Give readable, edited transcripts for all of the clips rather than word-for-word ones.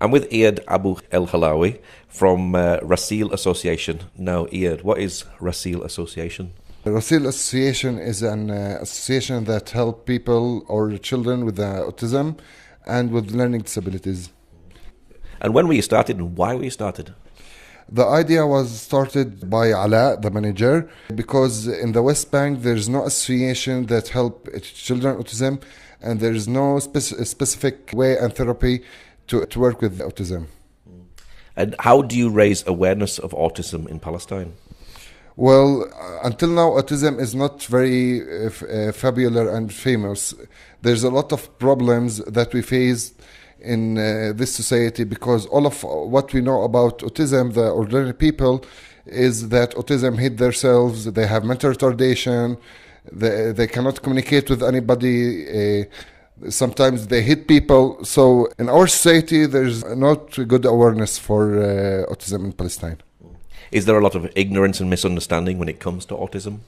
I'm with Eyad Abu halweh from Raseel Association. Now, Eyad, what is Raseel Association? The Raseel Association is an association that helps people or children with autism and with learning disabilities. And when were you started and why were you started? The idea was started by Ala, the manager, because in the West Bank there's no association that help children with autism, and there is no specific way and therapy to work with autism. And how do you raise awareness of autism in Palestine? Well, until now, autism is not very fabulous and famous. There's a lot of problems that we face in this society because all of what we know about autism, the ordinary people, is that autism hit themselves, they have mental retardation, they cannot communicate with anybody, sometimes they hit people. So in our society, there's not good awareness for autism in Palestine. Is there a lot of ignorance and misunderstanding when it comes to autism?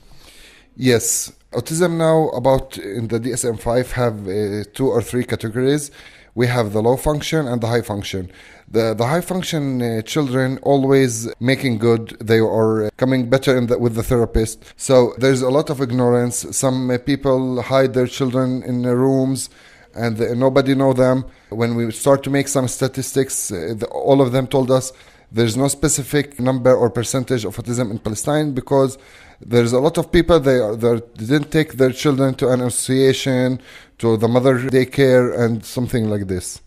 Yes. Autism now, about in the DSM-5, have 2 or 3 categories. We have the low function and the high function. The high function children always making good. They are coming better with the therapist. So there's a lot of ignorance. Some people hide their children in the rooms and nobody know them. When we start to make some statistics, all of them told us there's no specific number or percentage of autism in Palestine because there's a lot of people they didn't take their children to an association, to the mother daycare, and something like this.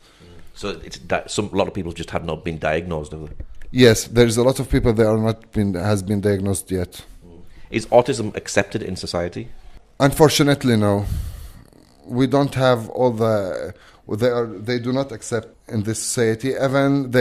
So a lot of people just have not been diagnosed, have they? Yes, there's a lot of people that has been diagnosed yet. Is autism accepted in society? Unfortunately, no. We don't have all they do not accept in this society. Even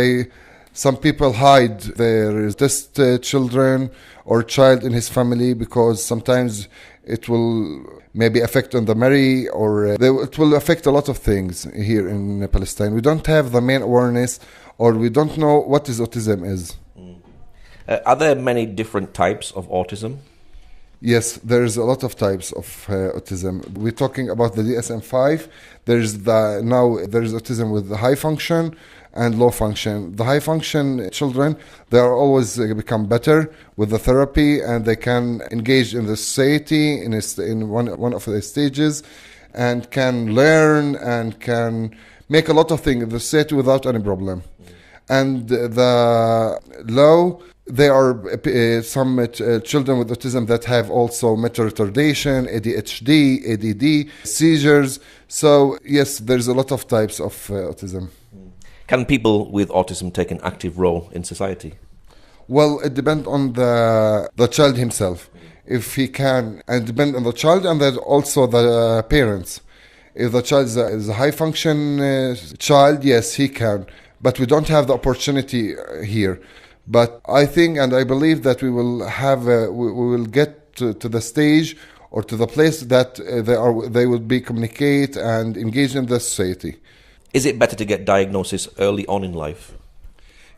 some people hide their autistic children or child in his family because sometimes it will maybe affect on the marriage or it will affect a lot of things here in Palestine. We don't have the main awareness or we don't know what is autism is. Are there many different types of autism? Yes, there's a lot of types of autism. We're talking about the DSM-5. There's autism with the high function and low function. The high function children, they are always become better with the therapy and they can engage in the society in one of the stages and can learn and can make a lot of things in the society without any problem. And the low, there are some children with autism that have also mental retardation, ADHD, ADD, seizures. So yes, there's a lot of types of autism. Can people with autism take an active role in society? Well, it depends on the child himself, if he can, and depend on the child and then also the parents. If the child is a high function child, yes, he can, but we don't have the opportunity here. But I think and I believe that we will get to the stage or to the place that they will be communicate and engage in the society. Is it better to get diagnosis early on in life?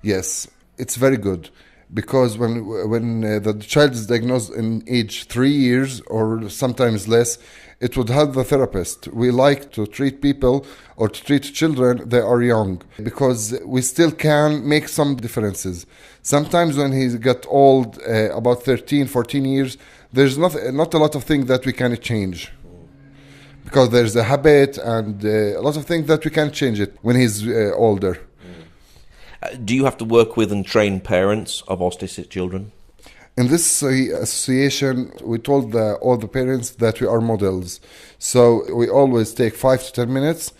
Yes, it's very good because when the child is diagnosed in age 3 years or sometimes less, it would help the therapist. We like to treat people or to treat children they are young because we still can make some differences. Sometimes when he got old, about 13, 14 years, there's not a lot of things that we can change. Because there's a habit and a lot of things that we can change it when he's older. Do you have to work with and train parents of autistic children? In this association, we told all the parents that we are models. So we always take 5 to 10 minutes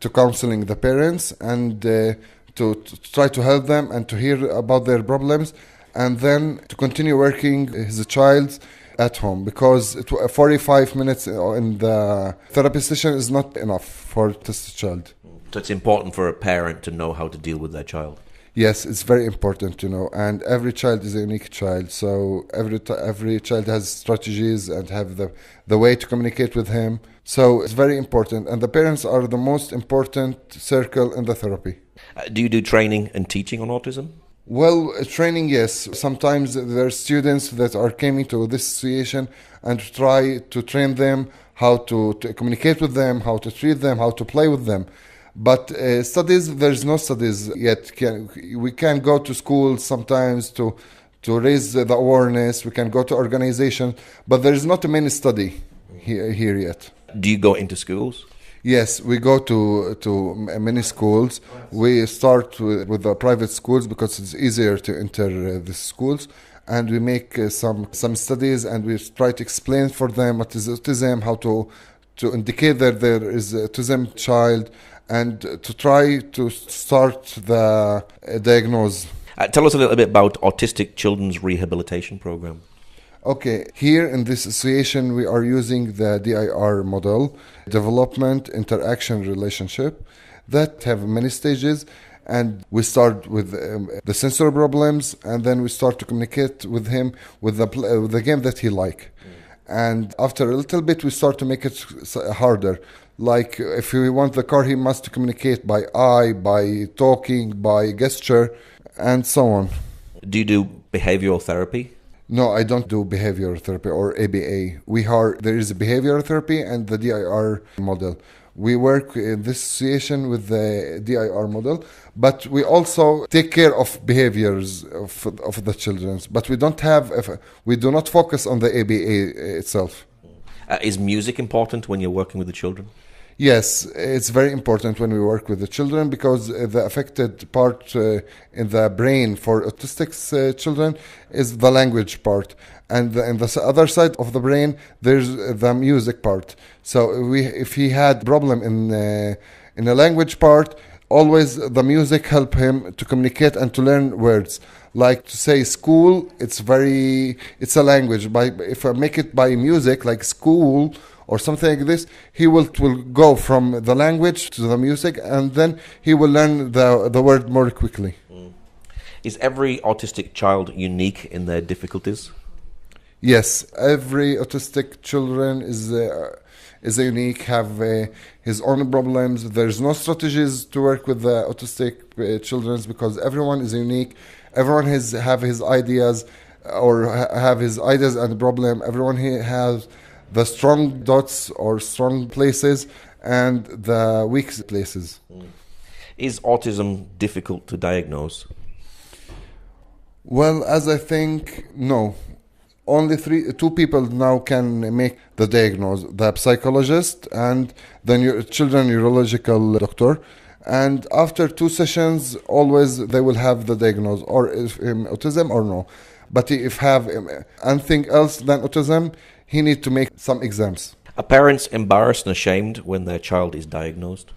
to counseling the parents and to try to help them and to hear about their problems and then to continue working his child at home because 45 minutes in the therapy session is not enough for this child. So it's important for a parent to know how to deal with their child. Yes, it's very important to know, and every child is a unique child. So every child has strategies and have the way to communicate with him. So it's very important, and the parents are the most important circle in the therapy. Do you do training and teaching on autism? Well, training, yes. Sometimes there are students that are coming to this association and try to train them how to communicate with them, how to treat them, how to play with them. But studies, there's no studies yet. We can go to school sometimes to raise the awareness. We can go to organizations, but there is not a many study here yet. Do you go into schools? Yes, we go to many schools. We start with the private schools because it's easier to enter the schools, and we make some studies, and we try to explain for them what is autism, how to indicate that there is autism child, and to try to start the diagnose. Tell us a little bit about Autistic Children's Rehabilitation Program. Okay, here in this association we are using the DIR model, development, interaction, relationship, that have many stages, and we start with the sensory problems, and then we start to communicate with him with the game that he like. And after a little bit we start to make it harder. Like if we want the car, he must communicate by eye, by talking, by gesture, and so on. Do you do behavioral therapy? No, I don't do behavioral therapy or ABA. There is a behavioral therapy and the DIR model. We work in this association with the DIR model, but we also take care of behaviors of the children. But we do not focus on the ABA itself. Is music important when you're working with the children? Yes, it's very important when we work with the children, because the affected part in the brain for autistic children is the language part. And in the other side of the brain, there's the music part. So if he had problem in a language part, always the music help him to communicate and to learn words. Like to say school, it's a language. If I make it by music, like school, or something like this, he will go from the language to the music, and then he will learn the word more quickly. Is every autistic child unique in their difficulties? Yes, every autistic children is unique, have his own problems. There's no strategies to work with the autistic children, because everyone is unique. Everyone have his ideas, or have his ideas and problem. Everyone has the strong dots or strong places and the weak places. Is autism difficult to diagnose? Well, as I think, no. Only two people now can make the diagnosis: the psychologist and the children neurological doctor. And after 2 sessions, always they will have the diagnosis, or if autism or no. But if have anything else than autism, he need to make some exams. Are parents embarrassed and ashamed when their child is diagnosed?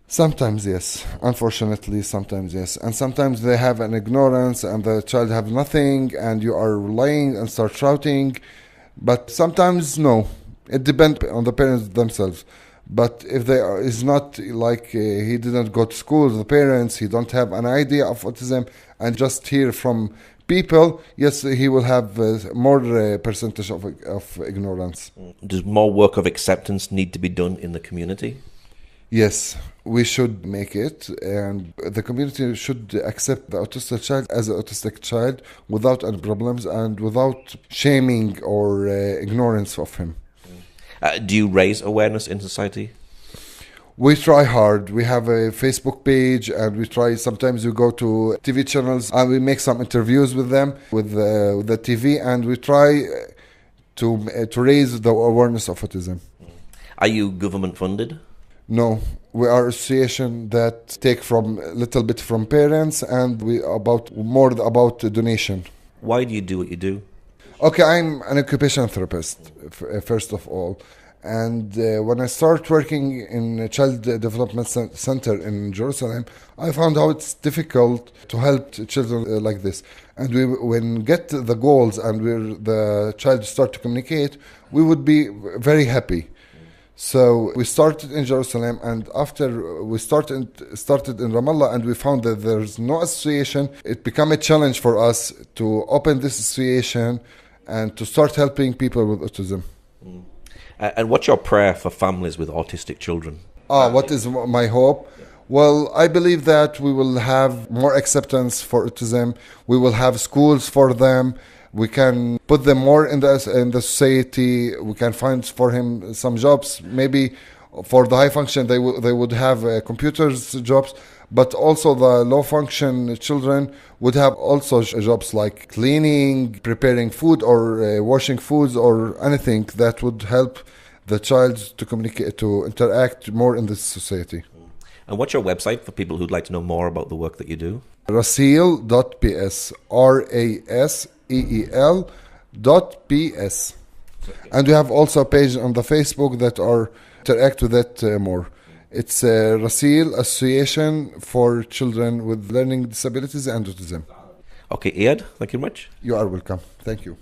Sometimes yes. Unfortunately, sometimes yes. And sometimes they have an ignorance and the child have nothing, and you are lying and start shouting. But sometimes no. It depends on the parents themselves. But if is not like he didn't go to school, the parents, he don't have an idea of autism, and just hear from people, yes, he will have more percentage of ignorance. Does more work of acceptance need to be done in the community? Yes, we should make it, and the community should accept the autistic child as an autistic child without any problems and without shaming or ignorance of him. Do you raise awareness in society? We try hard. We have a Facebook page, and we try. Sometimes we go to TV channels and we make some interviews with them with the TV, and we try to raise the awareness of autism. Are you government funded? No, we are an association that take from a little bit from parents, and more about donation. Why do you do what you do? Okay, I'm an occupational therapist, first of all. And when I started working in a child development center in Jerusalem, I found how it's difficult to help children like this. And when we get the goals and the child start to communicate, we would be very happy. So we started in Jerusalem, and after we started in Ramallah, and we found that there's no association, it became a challenge for us to open this association and to start helping people with autism. And what's your prayer for families with autistic children? What is my hope? Well, I believe that we will have more acceptance for autism. We will have schools for them. We can put them more in the society. We can find for him some jobs, maybe For the high function, they would have computers jobs, but also the low function children would have also jobs like cleaning, preparing food, or washing foods, or anything that would help the child to communicate, to interact more in this society. And what's your website for people who'd like to know more about the work that you do? Raseel.ps, RASEEL.ps. And we have also a page on the Facebook that are interact with that more. It's Raseel Association for Children with Learning Disabilities and Autism. Okay, Eyad, thank you very much. You are welcome. Thank you.